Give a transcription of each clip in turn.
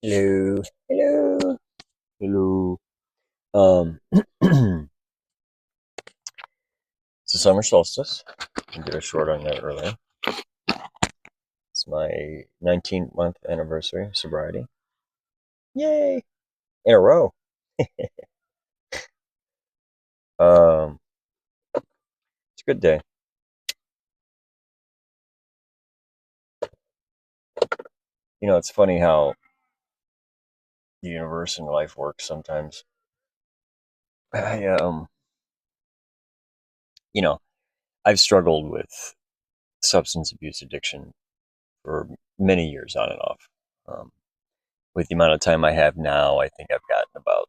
Hello, hello, hello. Um, it's the summer solstice. I did a short on that earlier. It's my 19th month anniversary of sobriety. Yay! In a row. Um, it's a good day. It's funny how the universe and life works sometimes. I, you know, I've struggled with substance abuse addiction for many years on and off. Um, with the amount of time I have now, I think I've gotten about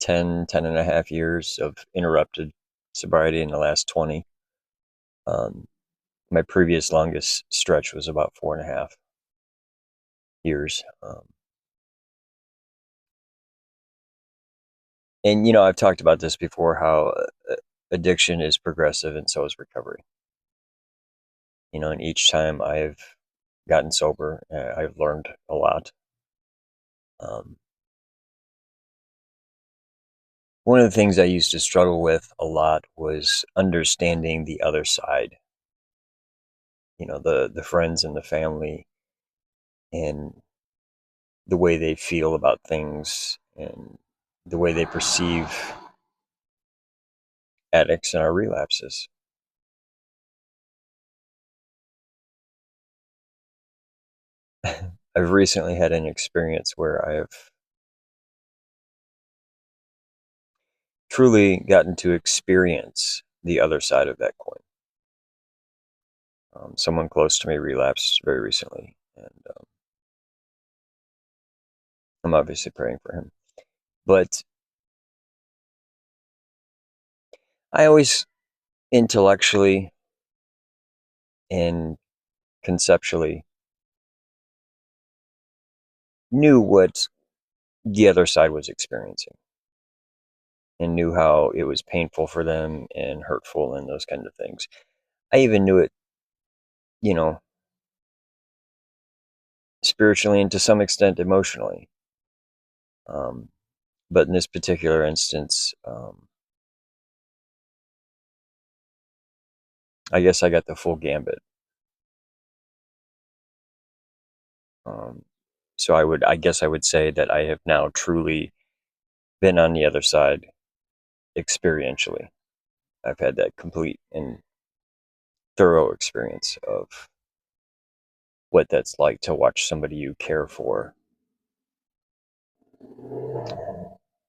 10 and a half years of interrupted sobriety in the last 20. Um, my previous longest stretch was about 4.5 years. And, I've talked about this before how addiction is progressive and so is recovery. And each time I've gotten sober, I've learned a lot. Um, one of the things I used to struggle with a lot was understanding the other side, the friends and the family and the way they feel about things and the way they perceive addicts and our relapses. I've recently had an experience where I've truly gotten to experience the other side of that coin. Someone close to me relapsed very recently, and I'm obviously praying for him. But I always intellectually and conceptually knew what the other side was experiencing and knew how it was painful for them and hurtful and those kind of things. I even knew it, you know, spiritually and to some extent emotionally. Um, but in this particular instance, I guess I got the full gambit. Um, so I guess I would say that I have now truly been on the other side experientially. I've had that complete and thorough experience of what that's like to watch somebody you care for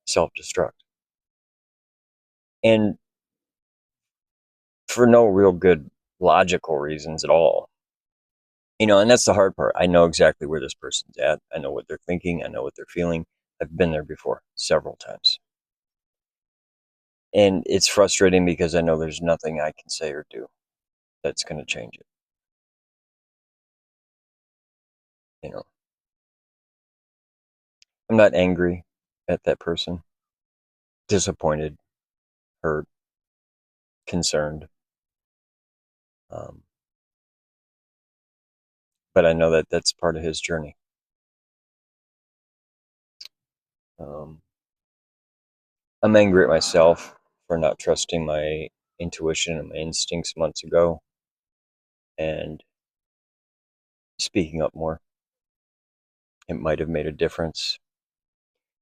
self-destruct. And for no real good logical reasons at all. And that's the hard part. I know exactly where this person's at. I know what they're thinking. I know what they're feeling. I've been there before several times. And it's frustrating because I know there's nothing I can say or do that's going to change it. You know, I'm not angry at that person, disappointed, hurt, concerned. Um, but I know that that's part of his journey. Um, I'm angry at myself for not trusting my intuition and my instincts months ago and speaking up more. It might have made a difference.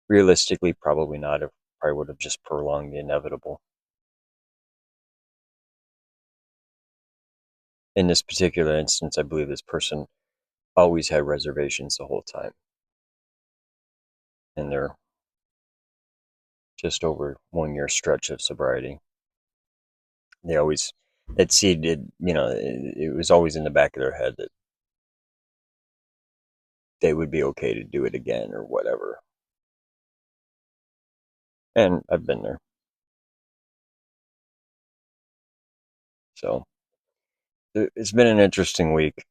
Realistically, probably not. It probably would have just prolonged the inevitable. In this particular instance, I believe this person always had reservations the whole time. And they're just over 1 year stretch of sobriety. They always, that seed did, it was always in the back of their head that they would be okay to do it again or whatever. And I've been there. So it's been an interesting week.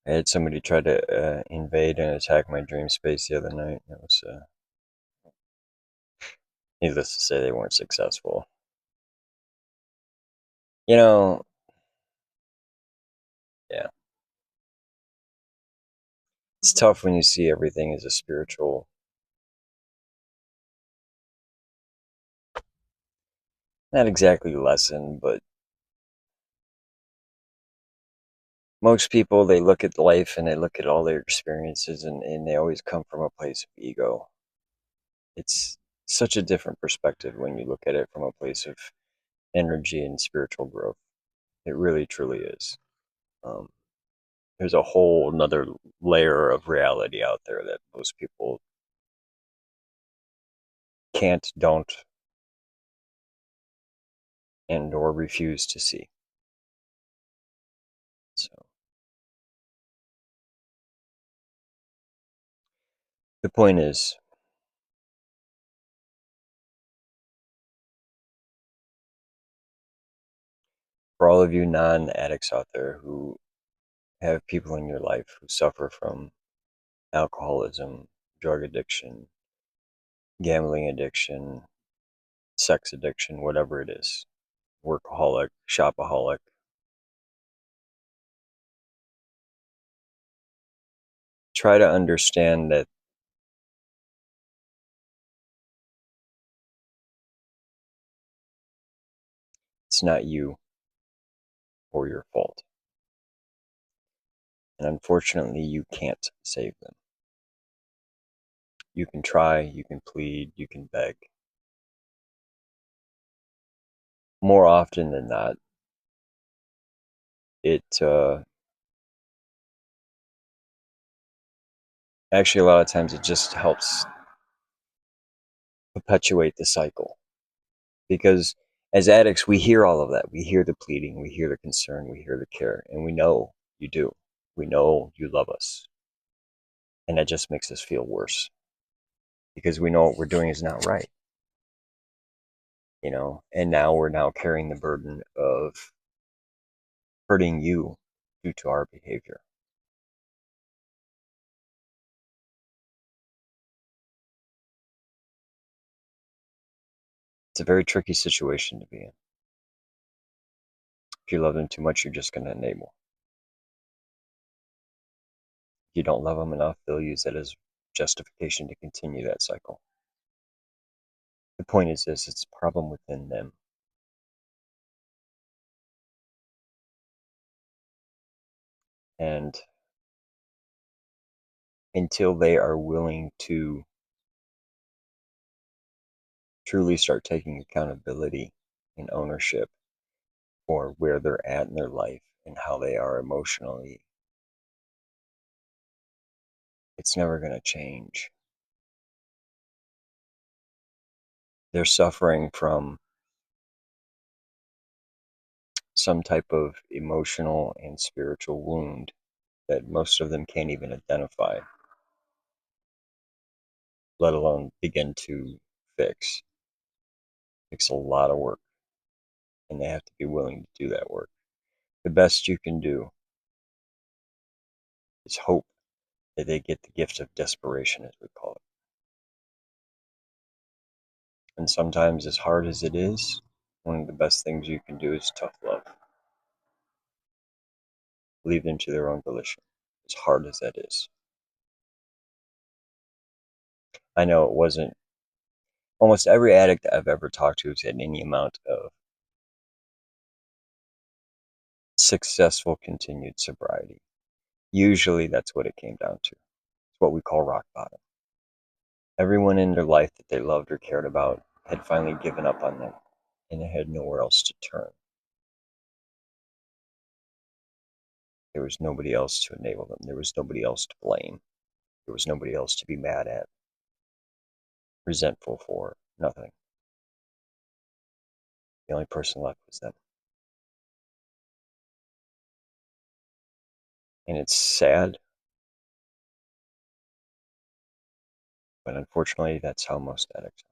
I had somebody try to invade and attack my dream space the other night. It was, needless to say, they weren't successful. You know, yeah, it's tough when you see everything as a spiritual, not exactly lesson, but most people, they look at life and they look at all their experiences, and they always come from a place of ego. It's such a different perspective when you look at it from a place of energy and spiritual growth. It really, truly is. Um, there's a whole another layer of reality out there that most people can't, don't, and or refuse to see. So the point is, for all of you non-addicts out there who have people in your life who suffer from alcoholism, drug addiction, gambling addiction, sex addiction, whatever it is, workaholic, shopaholic, try to understand that it's not you or your fault. And unfortunately, you can't save them. You can try, you can plead, you can beg. More often than not, it actually, a lot of times, it just helps perpetuate the cycle. Because as addicts, we hear all of that. We hear the pleading, we hear the concern, we hear the care, and we know you do. We know you love us. And that just makes us feel worse because we know what we're doing is not right, and now we're now carrying the burden of hurting you due to our behavior. It's a very tricky situation to be in. If you love them too much, you're just going to enable. If you don't love them enough, they'll use that as justification to continue that cycle. The point is this: it's a problem within them. And until they are willing to truly start taking accountability and ownership for where they're at in their life and how they are emotionally, it's never going to change. They're suffering from some type of emotional and spiritual wound that most of them can't even identify, let alone begin to fix. It takes a lot of work, and they have to be willing to do that work. The best you can do is hope that they get the gift of desperation, as we call it. And sometimes, as hard as it is, one of the best things you can do is tough love. Leave them to their own volition, as hard as that is. I know it wasn't almost every addict I've ever talked to has had any amount of successful continued sobriety. Usually that's what it came down to. It's what we call rock bottom. Everyone in their life that they loved or cared about had finally given up on them, and they had nowhere else to turn. There was nobody else to enable them. There was nobody else to blame. There was nobody else to be mad at, resentful for, nothing. The only person left was them. And it's sad, but unfortunately, that's how most addicts are.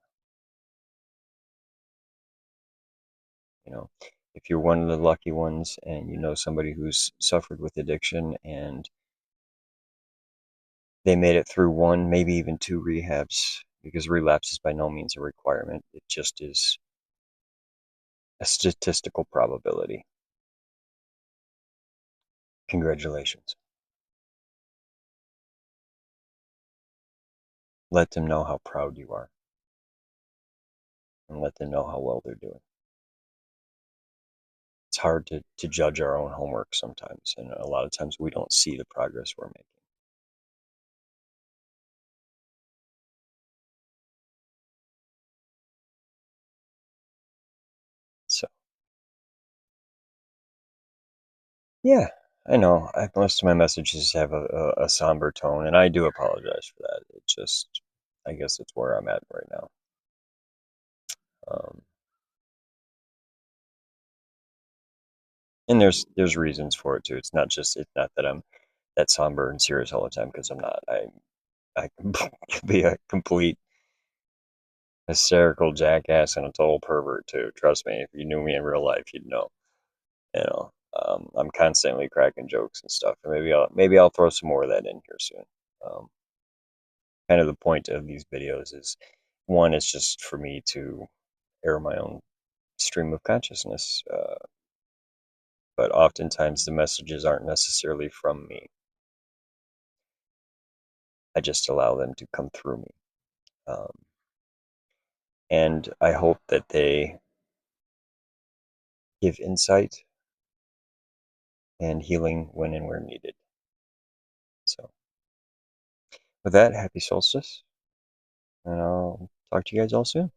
You know, if you're one of the lucky ones and you know somebody who's suffered with addiction and they made it through one, maybe even two rehabs, because relapse is by no means a requirement. It just is a statistical probability. Congratulations. Let them know how proud you are and let them know how well they're doing. It's hard to judge our own homework sometimes, and a lot of times we don't see the progress we're making. So, yeah, I know. Most of my messages have a somber tone, and I do apologize for that. It just, I guess it's where I'm at right now. Um, and there's reasons for it too. It's not that I'm that somber and serious all the time, because I'm not. I can be a complete hysterical jackass and a total pervert too. Trust me, if you knew me in real life, you'd know. You know, I'm constantly cracking jokes and stuff, and maybe I'll throw some more of that in here soon. Um, Kind of the point of these videos is, one, is just for me to air my own stream of consciousness, but oftentimes the messages aren't necessarily from me. I just allow them to come through me, um, and I hope that they give insight and healing when and where needed. So, with that, happy solstice, and I'll talk to you guys all soon.